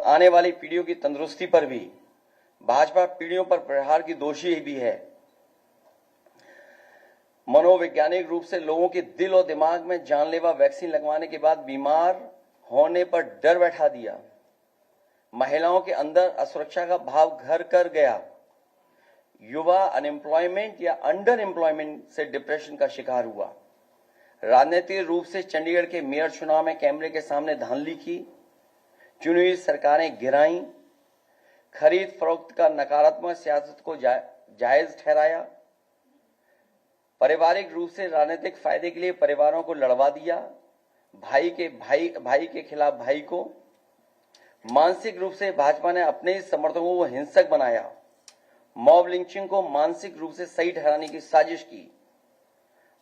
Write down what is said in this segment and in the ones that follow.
आने वाली पीढ़ियों की तंदुरुस्ती पर भी भाजपा पीढ़ियों पर प्रहार की दोषी भी है। मनोवैज्ञानिक रूप से लोगों के दिल और दिमाग में जानलेवा वैक्सीन लगवाने के बाद बीमार होने पर डर बैठा दिया। महिलाओं के अंदर असुरक्षा का भाव घर कर गया। युवा अनएम्प्लॉयमेंट या अंडर एम्प्लॉयमेंट से डिप्रेशन का शिकार हुआ। राजनीतिक रूप से चंडीगढ़ के मेयर चुनाव में कैमरे के सामने धांधली की, चुनी हुई सरकारें गिराई, खरीद फरोख्त का नकारात्मक सियासत को जायज ठहराया, पारिवारिक रूप से राजनीतिक फायदे के लिए परिवारों को लड़वा दिया, भाई के खिलाफ भाई को, मानसिक रूप से भाजपा ने अपने ही समर्थकों को हिंसक बनाया, मॉब लिंचिंग को मानसिक रूप से सही ठहराने की साजिश की,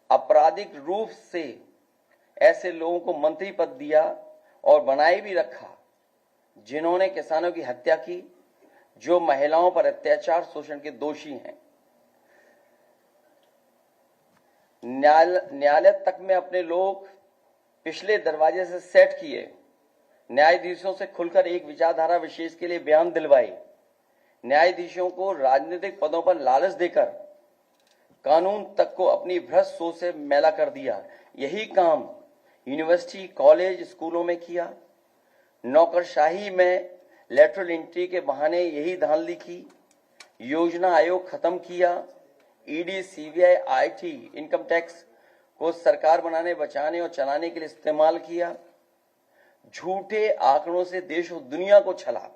आपराधिक रूप से ऐसे लोगों को मंत्री पद दिया और बनाए भी रखा जिन्होंने किसानों की हत्या की, जो महिलाओं पर अत्याचार शोषण के दोषी हैं। न्यायालय तक में अपने लोग पिछले दरवाजे से सेट किए, न्यायाधीशों से खुलकर एक विचारधारा विशेष के लिए बयान दिलवाए, न्यायाधीशों को राजनीतिक पदों पर लालच देकर कानून तक को अपनी भ्रष्ट सोच से मैला कर दिया। यही काम यूनिवर्सिटी, कॉलेज, स्कूलों में किया। नौकरशाही में लेटरल एंट्री के बहाने यही धांधली की। योजना आयोग खत्म किया। ED, CBI, IT, income tax को सरकार बनाने, बचाने और चलाने के लिए इस्तेमाल किया। झूठे आंकड़ों से देश और दुनिया को छला,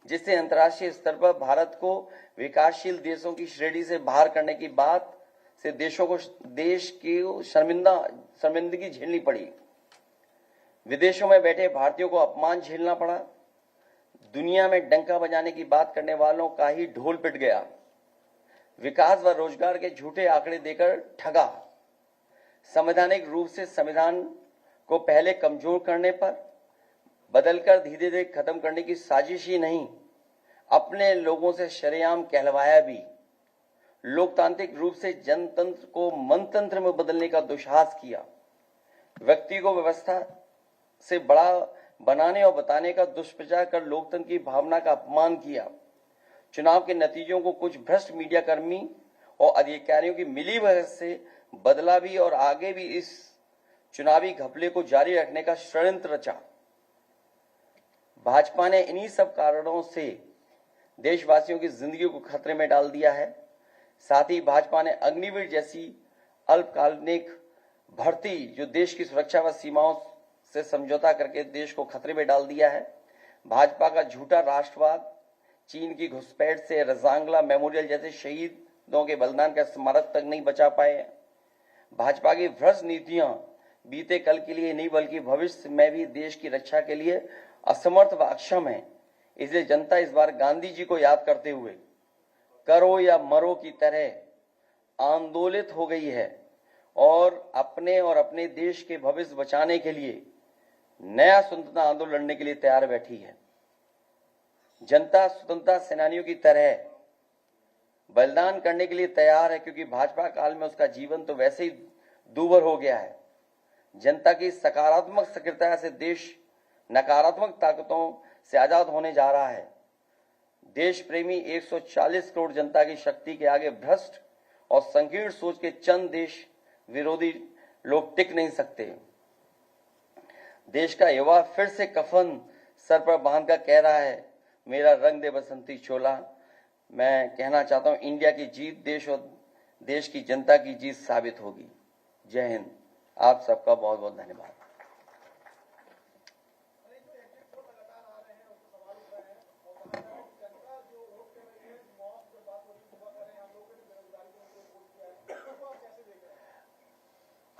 जिससे अंतर्राष्ट्रीय स्तर पर भारत को विकासशील देशों की श्रेणी से बाहर करने की बात से देश की शर्मिंदगी झेलनी पड़ी। विदेशों में बैठे भारतीयों को अपमान झेलना पड़ा। दुनिया में डंका बजाने की बात करने वालों का ही ढोल पिट गया। विकास व रोजगार के झूठे आंकड़े देकर ठगा। संवैधानिक रूप से संविधान को पहले कमजोर करने पर बदलकर धीरे धीरे खत्म करने की साजिश ही नहीं, अपने लोगों से शरेआम कहलवाया भी। लोकतांत्रिक रूप से जनतंत्र को मनतंत्र में बदलने का दुस्साहस किया। व्यक्ति को व्यवस्था से बड़ा बनाने और बताने का दुष्प्रचार कर लोकतंत्र की भावना का अपमान किया। चुनाव के नतीजों को कुछ भ्रष्ट मीडिया कर्मी और अधिकारियों की मिलीभगत से बदला भी और आगे भी इस चुनावी घपले को जारी रखने का षड्यंत्र रचा। भाजपा ने इन्हीं सब कारणों से देशवासियों की जिंदगी को खतरे में डाल दिया है। साथ ही भाजपा ने अग्निवीर जैसी अल्पकालिक भर्ती, जो देश की सुरक्षा व सीमाओं से समझौता करके देश को खतरे में डाल दिया है। भाजपा का झूठा राष्ट्रवाद, चीन की घुसपैठ से रजांगला मेमोरियल जैसे शहीदों के बलिदान का स्मारक तक नहीं बचा पाए। भाजपा की भ्रष्ट नीतियां बीते कल के लिए नहीं बल्कि भविष्य में भी देश की रक्षा के लिए असमर्थ व अक्षम है। इसलिए जनता इस बार गांधी जी को याद करते हुए करो या मरो की तरह आंदोलित हो गई है और अपने देश के भविष्य बचाने के लिए नया स्वतंत्रता आंदोलन लड़ने के लिए तैयार बैठी है। जनता स्वतंत्रता सेनानियों की तरह बलिदान करने के लिए तैयार है, क्योंकि भाजपा काल में उसका जीवन तो वैसे ही दूभर हो गया है। जनता की सकारात्मक सक्रियता से देश नकारात्मक ताकतों से आजाद होने जा रहा है। देश प्रेमी 140 करोड़ जनता की शक्ति के आगे भ्रष्ट और संकीर्ण सोच के चंद देश विरोधी लोग टिक नहीं सकते। देश का युवा फिर से कफन सर पर बांधकर कह रहा है, मेरा रंग दे बसंती चोला। मैं कहना चाहता हूं, इंडिया की जीत देश और देश की जनता की जीत साबित होगी। जय हिंद। आप सबका बहुत बहुत धन्यवाद।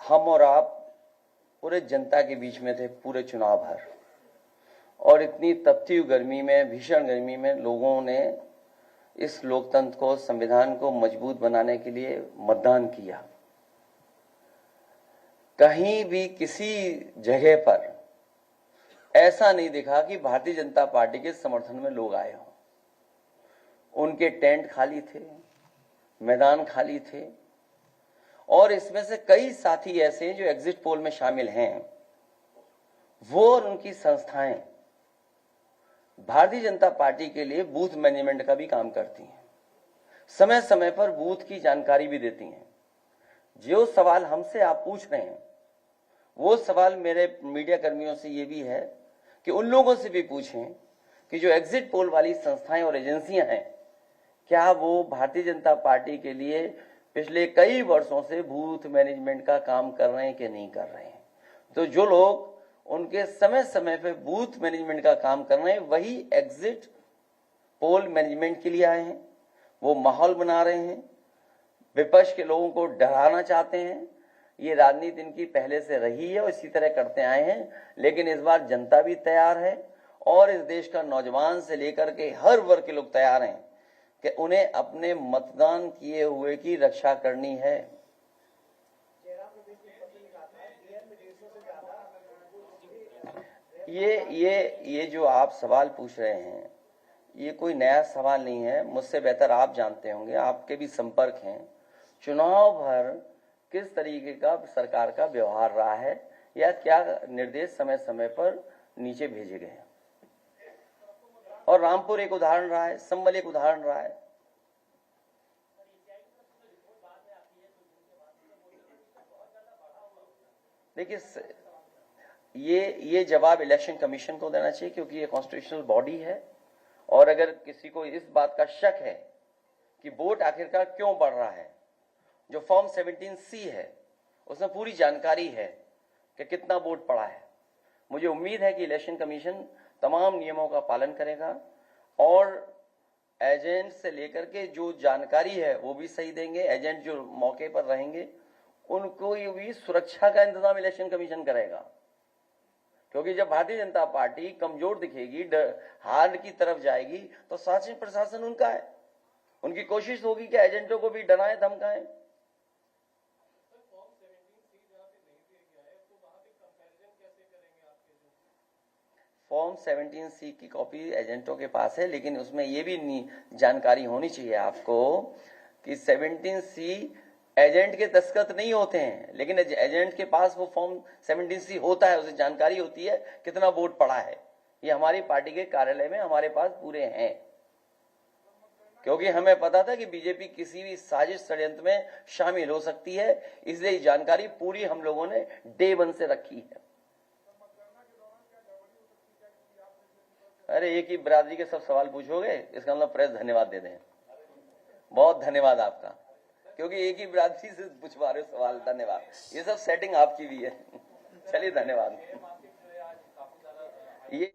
हम और आप पूरे जनता के बीच में थे पूरे चुनाव भर, और इतनी तपती हुई गर्मी में, भीषण गर्मी में लोगों ने इस लोकतंत्र को, संविधान को मजबूत बनाने के लिए मतदान किया। कहीं भी किसी जगह पर ऐसा नहीं दिखा कि भारतीय जनता पार्टी के समर्थन में लोग आए हों। उनके टेंट खाली थे, मैदान खाली थे, और इसमें से कई साथी ऐसे हैं जो एग्जिट पोल में शामिल हैं। वो और उनकी संस्थाएं भारतीय जनता पार्टी के लिए बूथ मैनेजमेंट का भी काम करती हैं, समय समय पर बूथ की जानकारी भी देती हैं। जो सवाल हमसे आप पूछ रहे हैं वो सवाल मेरे मीडिया कर्मियों से ये भी है कि उन लोगों से भी पूछें कि जो एग्जिट पोल वाली संस्थाएं और एजेंसियां हैं, क्या वो भारतीय जनता पार्टी के लिए पिछले कई वर्षों से बूथ मैनेजमेंट का काम कर रहे हैं कि नहीं कर रहे हैं। तो जो लोग उनके समय समय पे बूथ मैनेजमेंट का काम कर रहे हैं वही एग्जिट पोल मैनेजमेंट के लिए आए हैं। वो माहौल बना रहे हैं, विपक्ष के लोगों को डराना चाहते हैं। ये राजनीति इनकी पहले से रही है और इसी तरह करते आए हैं, लेकिन इस बार जनता भी तैयार है और इस देश का नौजवान से लेकर के हर वर्ग के लोग तैयार हैं कि उन्हें अपने मतदान किए हुए की रक्षा करनी है। ये जो आप सवाल पूछ रहे हैं ये कोई नया सवाल नहीं है, मुझसे बेहतर आप जानते होंगे, आपके भी संपर्क हैं। चुनाव भर किस तरीके का सरकार का व्यवहार रहा है या क्या निर्देश समय समय पर नीचे भेजे गए, और रामपुर एक उदाहरण रहा है, संबल एक उदाहरण रहा है। देखिए, ये जवाब इलेक्शन कमीशन को देना चाहिए क्योंकि ये कॉन्स्टिट्यूशनल बॉडी है, और अगर किसी को इस बात का शक है कि वोट आखिरकार क्यों बढ़ रहा है, जो फॉर्म 17C है उसमें पूरी जानकारी है कि कितना वोट पड़ा है। मुझे उम्मीद है कि इलेक्शन कमीशन तमाम नियमों का पालन करेगा और एजेंट से लेकर के जो जानकारी है वो भी सही देंगे। एजेंट जो मौके पर रहेंगे उनको भी सुरक्षा का इंतजाम इलेक्शन कमीशन करेगा, क्योंकि जब भारतीय जनता पार्टी कमजोर दिखेगी, हार की तरफ जाएगी, तो शासन प्रशासन उनका है। उनकी कोशिश होगी कि एजेंटों को भी डराएं धमकाएं। फॉर्म 17C की कॉपी एजेंटों के पास है, लेकिन उसमें यह भी जानकारी होनी चाहिए आपको कि 17C एजेंट के दस्तखत नहीं होते हैं, लेकिन एजेंट के पास वो फॉर्म 17C होता है, उसे जानकारी होती है कितना वोट पड़ा है। ये हमारी पार्टी के कार्यालय में हमारे पास पूरे हैं, क्योंकि हमें पता था कि बीजेपी किसी भी साजिश षड्यंत्र में शामिल हो सकती है, इसलिए जानकारी पूरी हम लोगों ने डे 1 से रखी है। अरे एक ही बिरादरी के सब सवाल पूछोगे, इसका मतलब प्रेस धन्यवाद दे दें। बहुत धन्यवाद आपका, क्योंकि एक ही बिरादरी से पूछवा रहे हो सवाल। धन्यवाद, ये सब सेटिंग आपकी भी है। चलिए धन्यवाद। ये